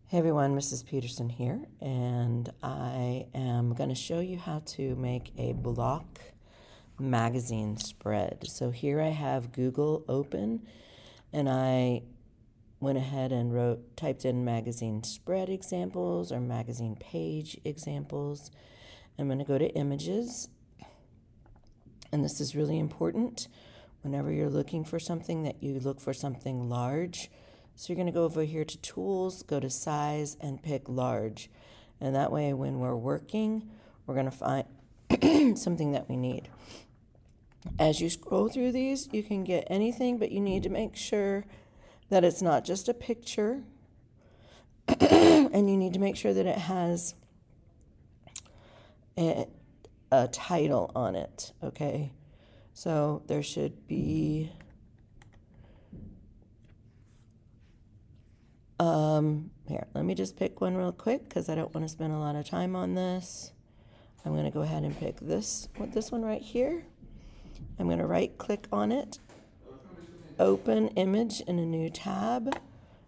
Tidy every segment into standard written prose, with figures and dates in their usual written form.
Hey everyone, Mrs. Peterson here, and I am going to show you how to make a block magazine spread. So here I have Google open, and I went ahead and typed in magazine spread examples or magazine page examples. I'm going to go to images, and this is really important. Whenever you're looking for something, that you look for something large. So you're going to go over here to Tools, go to Size, and pick Large. And that way, when we're working, we're going to find something that we need. As you scroll through these, you can get anything, but you need to make sure that it's not just a picture. And you need to make sure that it has a title on it, okay? So there should be... Here, let me just pick one real quick because I don't want to spend a lot of time on this. I'm going to go ahead and pick this one right here. I'm going to right click on it, open image in a new tab.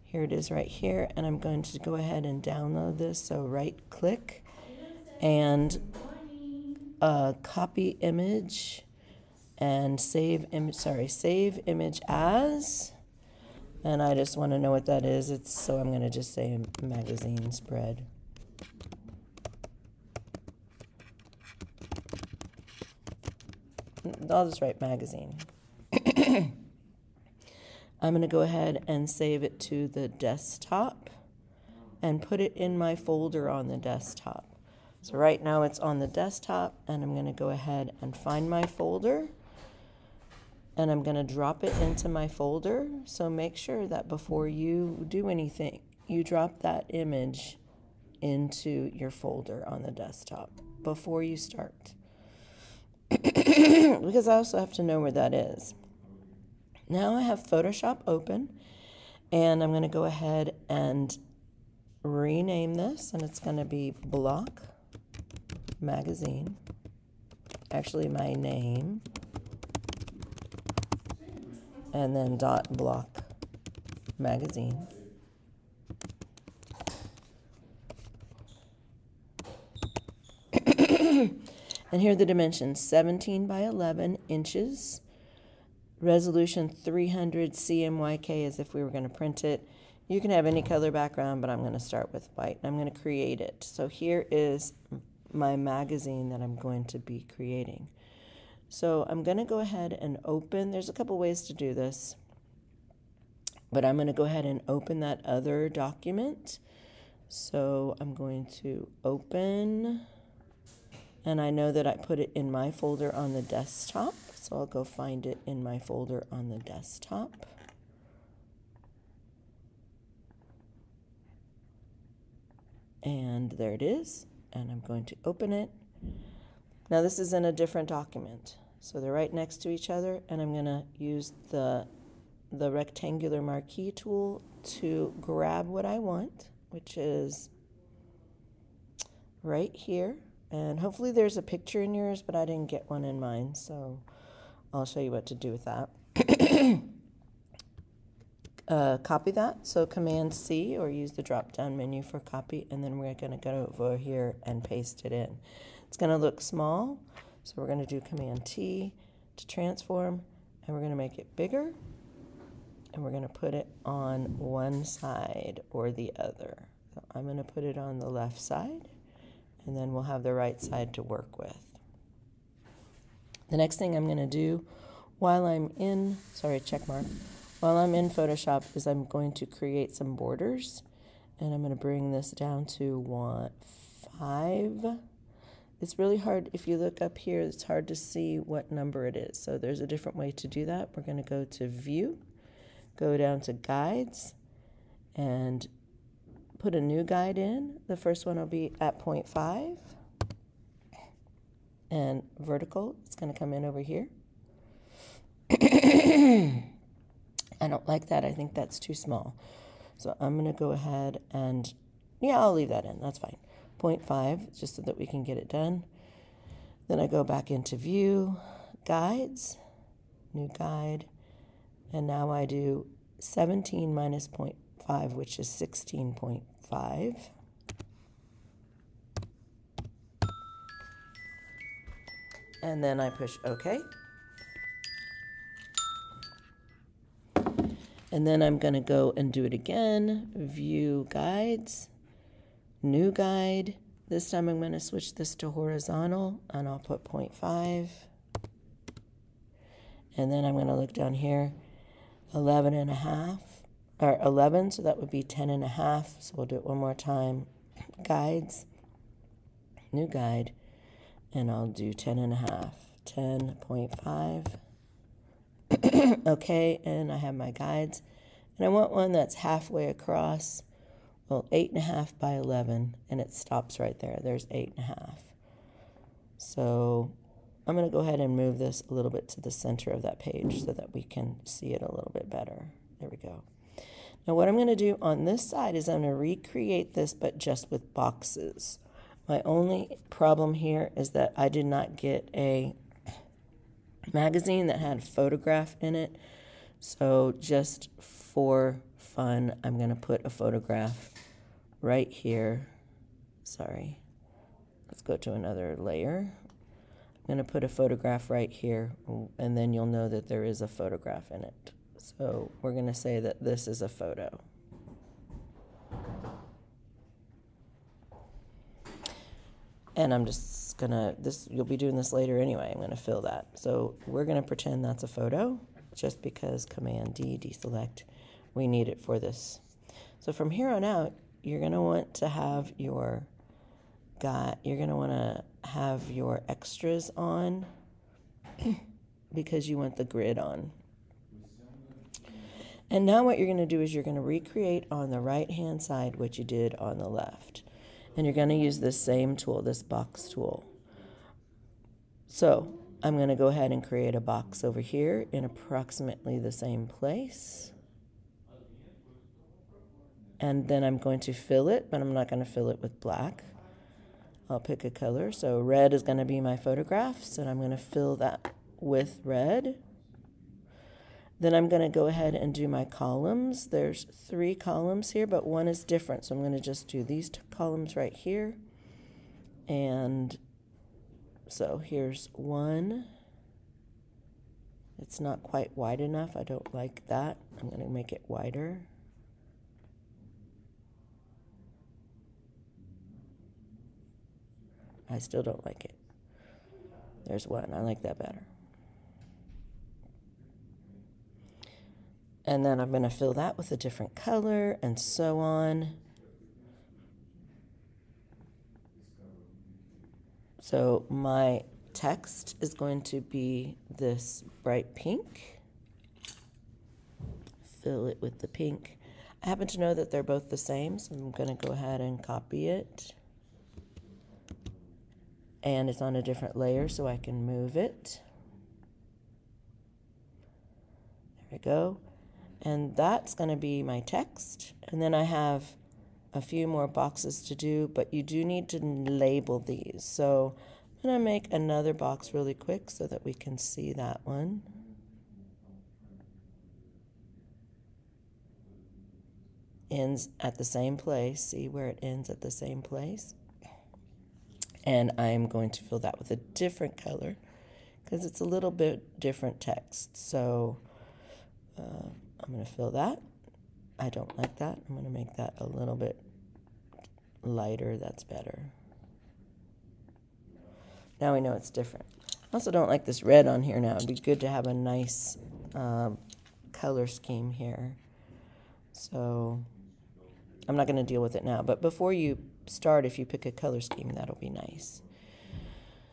Here it is right here, and I'm going to go ahead and download this. So right click and copy image and save image as. And I just want to know what that is. So I'm going to just say magazine spread. I'll just write magazine. I'm going to go ahead and save it to the desktop and put it in my folder on the desktop. So right now it's on the desktop, and I'm going to go ahead and find my folder. And I'm going to drop it into my folder. So make sure that before you do anything, you drop that image into your folder on the desktop before you start. Because I also have to know where that is. Now I have Photoshop open, and I'm going to go ahead and rename this, and it's going to be Block Magazine. Actually, my name. And then .block magazine. And here are the dimensions: 17 by 11 inches, resolution 300 CMYK, as if we were going to print it. You can have any color background, but I'm going to start with white. I'm going to create it. So here is my magazine that I'm going to be creating. So I'm going to go ahead and open. There's a couple ways to do this, but I'm going to go ahead and open that other document. So I'm going to open, and I know that I put it in my folder on the desktop, so I'll go find it in my folder on the desktop. And there it is, and I'm going to open it. Now this is in a different document, so they're right next to each other, and I'm going to use the rectangular marquee tool to grab what I want, which is right here. And hopefully there's a picture in yours, but I didn't get one in mine, so I'll show you what to do with that. Copy that, so Command C, or use the drop-down menu for copy, and then we're going to go over here and paste it in. It's going to look small, so we're going to do Command T to transform, and we're going to make it bigger, and we're going to put it on one side or the other. So I'm going to put it on the left side, and then we'll have the right side to work with. The next thing I'm going to do while I'm in, while I'm in Photoshop is I'm going to create some borders, and I'm going to bring this down to 5. It's really hard, if you look up here, it's hard to see what number it is. So there's a different way to do that. We're going to go to View, go down to Guides, and put a new guide in. The first one will be at 0.5. And vertical, it's going to come in over here. I don't like that. I think that's too small. So I'm going to go ahead and, yeah, I'll leave that in. That's fine. 0.5, just so that we can get it done. Then I go back into View, Guides, New Guide, and now I do 17 minus 0.5, which is 16.5. 5. And then I push OK. And then I'm going to go and do it again. View guides, new guide. This time I'm going to switch this to horizontal, and I'll put 0.5. And then I'm going to look down here, 11.5, or 11, so that would be 10.5. So we'll do it one more time. Guides, new guide, and I'll do 10.5, 10.5. Okay, and I have my guides, and I want one that's halfway across. Well, 8.5 by 11, and it stops right there. There's 8.5. So I'm going to go ahead and move this a little bit to the center of that page so that we can see it a little bit better. There we go. Now what I'm going to do on this side is I'm going to recreate this, but just with boxes. My only problem here is that I did not get a magazine that had a photograph in it. So just for fun, I'm going to put a photograph right here. Sorry. Let's go to another layer. I'm going to put a photograph right here, and then you'll know that there is a photograph in it. So we're going to say that this is a photo. And I'm just going to, you'll be doing this later anyway. I'm going to fill that. So we're going to pretend that's a photo just because Command D, deselect, we need it for this. So from here on out, you're going to want to have your extras on because you want the grid on. And now what you're going to do is you're going to recreate on the right-hand side what you did on the left. And you're going to use this same tool, this box tool. So I'm going to go ahead and create a box over here in approximately the same place. And then I'm going to fill it, but I'm not going to fill it with black. I'll pick a color. So red is going to be my photographs, and I'm going to fill that with red. Then I'm going to go ahead and do my columns. There's 3 columns here, but one is different. So I'm going to just do these 2 columns right here. And so here's one. It's not quite wide enough. I don't like that. I'm going to make it wider. I still don't like it. There's one. I like that better. And then I'm going to fill that with a different color and so on. So my text is going to be this bright pink. Fill it with the pink. I happen to know that they're both the same, so I'm going to go ahead and copy it. And it's on a different layer, so I can move it. There we go. And that's going to be my text. And then I have a few more boxes to do, but you do need to label these. So I'm going to make another box really quick so that we can see that one. Ends at the same place. See where it ends at the same place? And I'm going to fill that with a different color because it's a little bit different text. So I'm going to fill that. I don't like that. I'm going to make that a little bit lighter. That's better. Now we know it's different. I also don't like this red on here now. It'd be good to have a nice color scheme here. So I'm not going to deal with it now. But before you start, if you pick a color scheme, that'll be nice.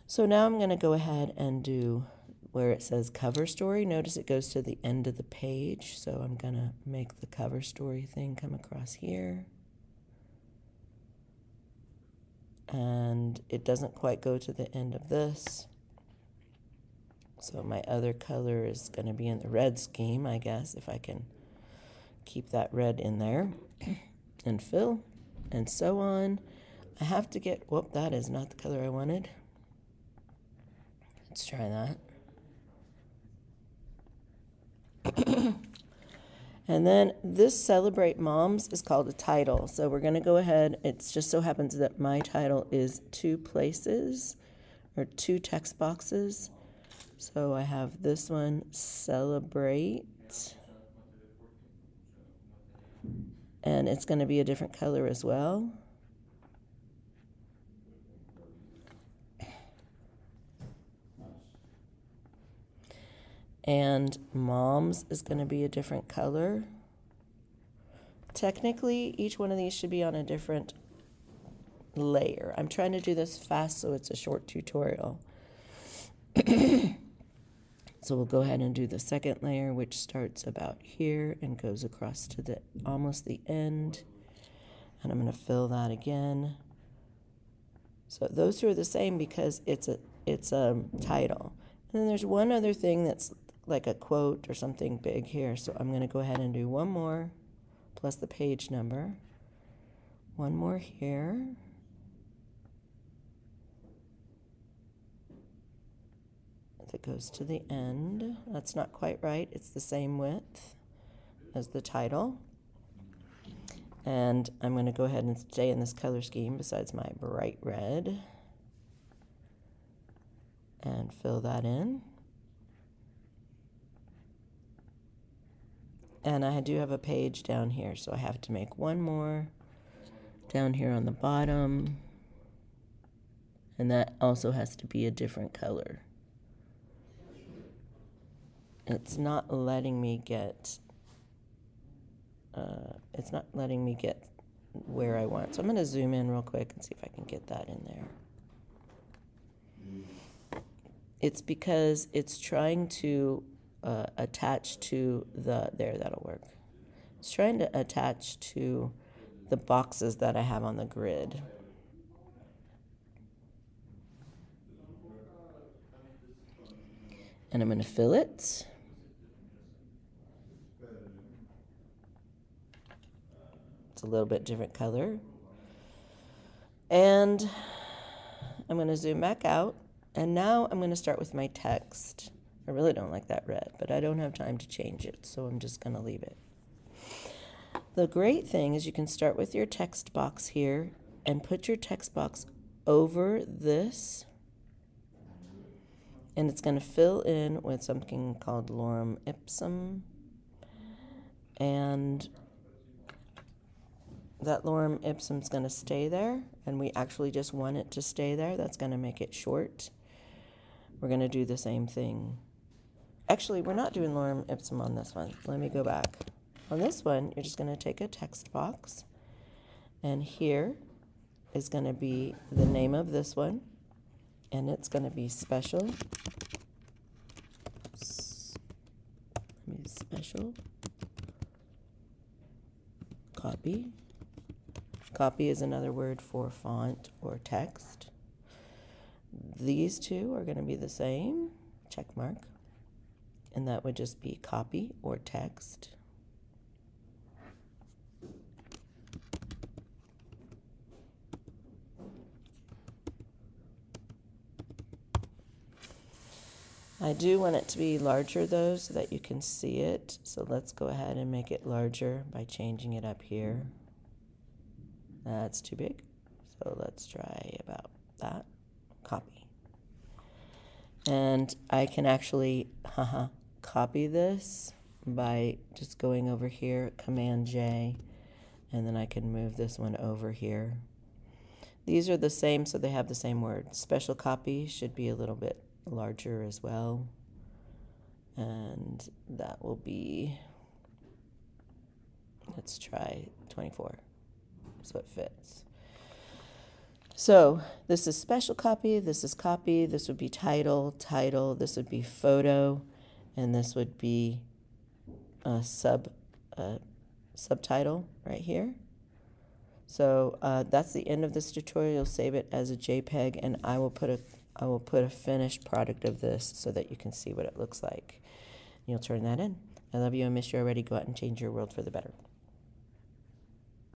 So now I'm going to go ahead and do where it says cover story. Notice it goes to the end of the page. So I'm going to make the cover story thing come across here. And it doesn't quite go to the end of this. So my other color is going to be in the red scheme, I guess, if I can keep that red in there. And fill, and so on. I have to get, whoop, that is not the color I wanted. Let's try that. And then this Celebrate Moms is called a title. So we're going to go ahead. It just so happens that my title is 2 places or 2 text boxes. So I have this one, Celebrate. And it's going to be a different color as well. And Moms is going to be a different color. Technically, each one of these should be on a different layer. I'm trying to do this fast so it's a short tutorial. So we'll go ahead and do the second layer, which starts about here and goes across to the almost the end. And I'm going to fill that again. So those two are the same because it's a title. And then there's one other thing that's like a quote or something big here. So I'm going to go ahead and do one more plus the page number. One more here. That goes to the end. That's not quite right. It's the same width as the title. And I'm going to go ahead and stay in this color scheme besides my bright red. And fill that in. And I do have a page down here, so I have to make one more down here on the bottom. And that also has to be a different color. It's not letting me get where I want. So I'm going to zoom in real quick and see if I can get that in there. It's because it's trying to attach to that'll work. It's trying to attach to the boxes that I have on the grid. And I'm going to fill it. It's a little bit different color. And I'm going to zoom back out. And now I'm going to start with my text. I really don't like that red, but I don't have time to change it, so I'm just going to leave it. The great thing is you can start with your text box here and put your text box over this. And it's going to fill in with something called lorem ipsum. And that lorem ipsum is going to stay there, and we actually just want it to stay there. That's going to make it short. We're going to do the same thing. Actually, we're not doing lorem ipsum on this one. Let me go back. On this one, you're just going to take a text box, and here is going to be the name of this one, and it's going to be special. Special copy. Copy is another word for font or text. These two are going to be the same, check mark, and that would just be copy or text. I do want it to be larger though so that you can see it. So let's go ahead and make it larger by changing it up here. That's too big. So let's try about that. Copy. And I can actually copy this by just going over here, Command J, and then I can move this one over here. These are the same, so they have the same word. Special copy should be a little bit larger as well, and that will be, let's try 24 so it fits. So this is special copy, this is copy, this would be title, this would be photo, and this would be a subtitle right here. So that's the end of this tutorial. Save it as a JPEG, and I will put a finished product of this so that you can see what it looks like. You'll turn that in. I love you and miss you already. Go out and change your world for the better.